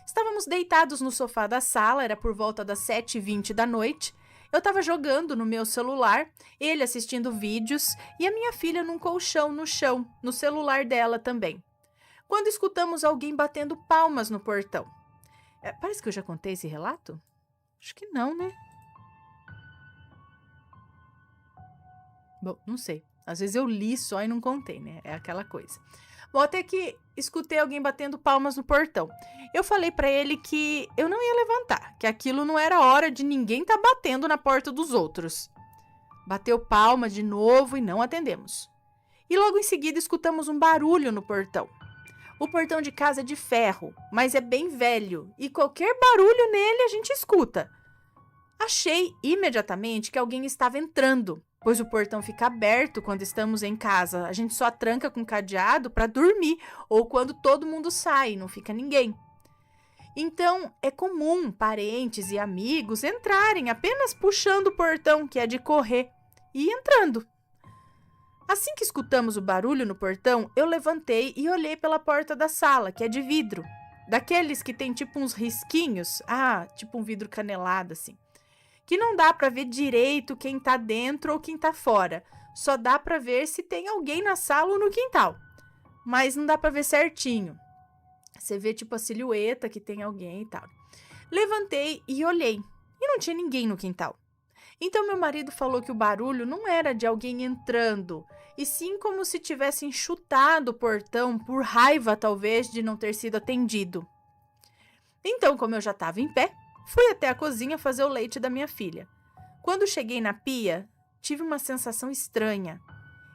Estávamos deitados no sofá da sala, era por volta das 7h20 da noite. Eu estava jogando no meu celular, ele assistindo vídeos e a minha filha num colchão no chão, no celular dela também. Quando escutamos alguém batendo palmas no portão. Parece que eu já contei esse relato? Acho que não, né? Bom, não sei. Às vezes eu li só e não contei, né? É aquela coisa. Bom, até que escutei alguém batendo palmas no portão. Eu falei pra ele que eu não ia levantar, que aquilo não era hora de ninguém tá batendo na porta dos outros. Bateu palma de novo e não atendemos. E logo em seguida escutamos um barulho no portão. O portão de casa é de ferro, mas é bem velho e qualquer barulho nele a gente escuta. Achei imediatamente que alguém estava entrando, pois o portão fica aberto quando estamos em casa. A gente só tranca com cadeado para dormir ou quando todo mundo sai, não fica ninguém. Então, é comum parentes e amigos entrarem apenas puxando o portão, que é de correr, e entrando. Assim que escutamos o barulho no portão, eu levantei e olhei pela porta da sala, que é de vidro. Daqueles que tem tipo uns risquinhos, tipo um vidro canelado assim. Que não dá pra ver direito quem tá dentro ou quem tá fora. Só dá pra ver se tem alguém na sala ou no quintal. Mas não dá pra ver certinho. Você vê tipo a silhueta que tem alguém e tal. Levantei e olhei. E não tinha ninguém no quintal. Então meu marido falou que o barulho não era de alguém entrando, e sim como se tivessem chutado o portão por raiva talvez de não ter sido atendido. Então, como eu já estava em pé, fui até a cozinha fazer o leite da minha filha. Quando cheguei na pia, tive uma sensação estranha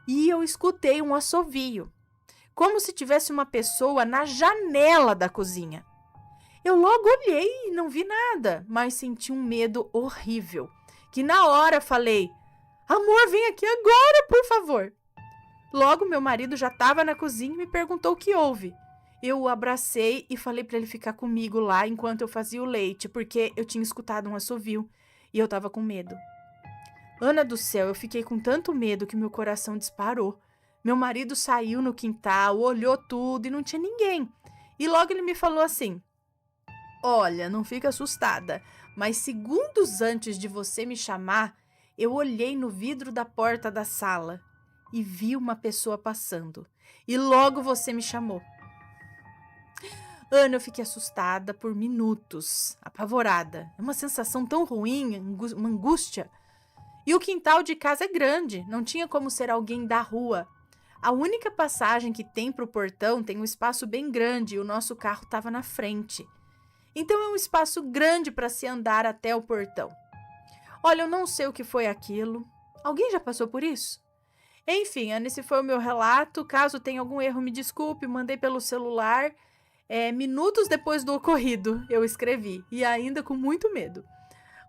e eu escutei um assovio, como se tivesse uma pessoa na janela da cozinha. Eu logo olhei e não vi nada, mas senti um medo horrível, que na hora falei: amor, vem aqui agora, por favor. Logo, meu marido já estava na cozinha e me perguntou o que houve. Eu o abracei e falei para ele ficar comigo lá enquanto eu fazia o leite, porque eu tinha escutado um assovio e eu estava com medo. Ana do céu, eu fiquei com tanto medo que meu coração disparou. Meu marido saiu no quintal, olhou tudo e não tinha ninguém. E logo ele me falou assim: olha, não fica assustada, mas segundos antes de você me chamar, eu olhei no vidro da porta da sala e vi uma pessoa passando. E logo você me chamou. Ana, eu fiquei assustada por minutos, apavorada. É uma sensação tão ruim, uma angústia. E o quintal de casa é grande, não tinha como ser alguém da rua. A única passagem que tem para o portão tem um espaço bem grande e o nosso carro estava na frente. Então é um espaço grande para se andar até o portão. Olha, eu não sei o que foi aquilo. Alguém já passou por isso? Enfim, Ana, esse foi o meu relato. Caso tenha algum erro, me desculpe, mandei pelo celular. Minutos depois do ocorrido, eu escrevi, e ainda com muito medo.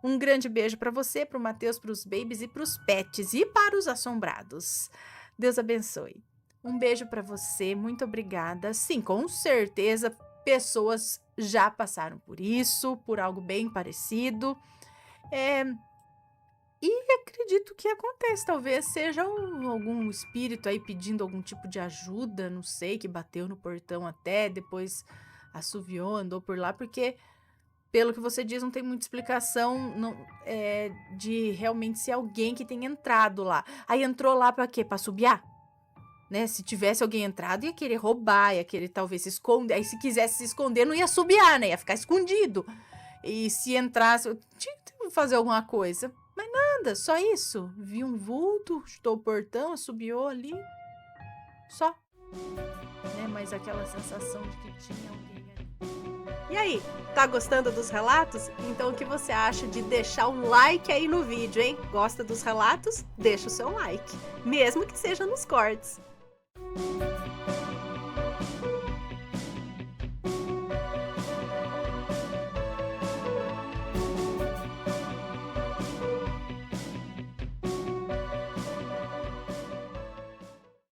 Um grande beijo para você, para o Matheus, para os babies e para os pets e para os assombrados. Deus abençoe. Um beijo para você, muito obrigada. Sim, com certeza, pessoas já passaram por isso, por algo bem parecido. E acredito que acontece, talvez seja algum espírito aí pedindo algum tipo de ajuda, não sei, que bateu no portão até, depois assoviou, andou por lá, porque, pelo que você diz, não tem muita explicação de realmente ser alguém que tenha entrado lá. Aí entrou lá pra quê? Pra assobiar? Né? Se tivesse alguém entrado, ia querer roubar, ia querer talvez se esconder. Aí se quisesse se esconder, não ia assobiar, né? Ia ficar escondido. E se entrasse, tinha que fazer alguma coisa. Mas nada, só isso. Vi um vulto, chutou o portão, assobiou ali. Só. Né? Mas aquela sensação de que tinha alguém ali. E aí, tá gostando dos relatos? Então o que você acha de deixar um like aí no vídeo, hein? Gosta dos relatos? Deixa o seu like. Mesmo que seja nos cortes.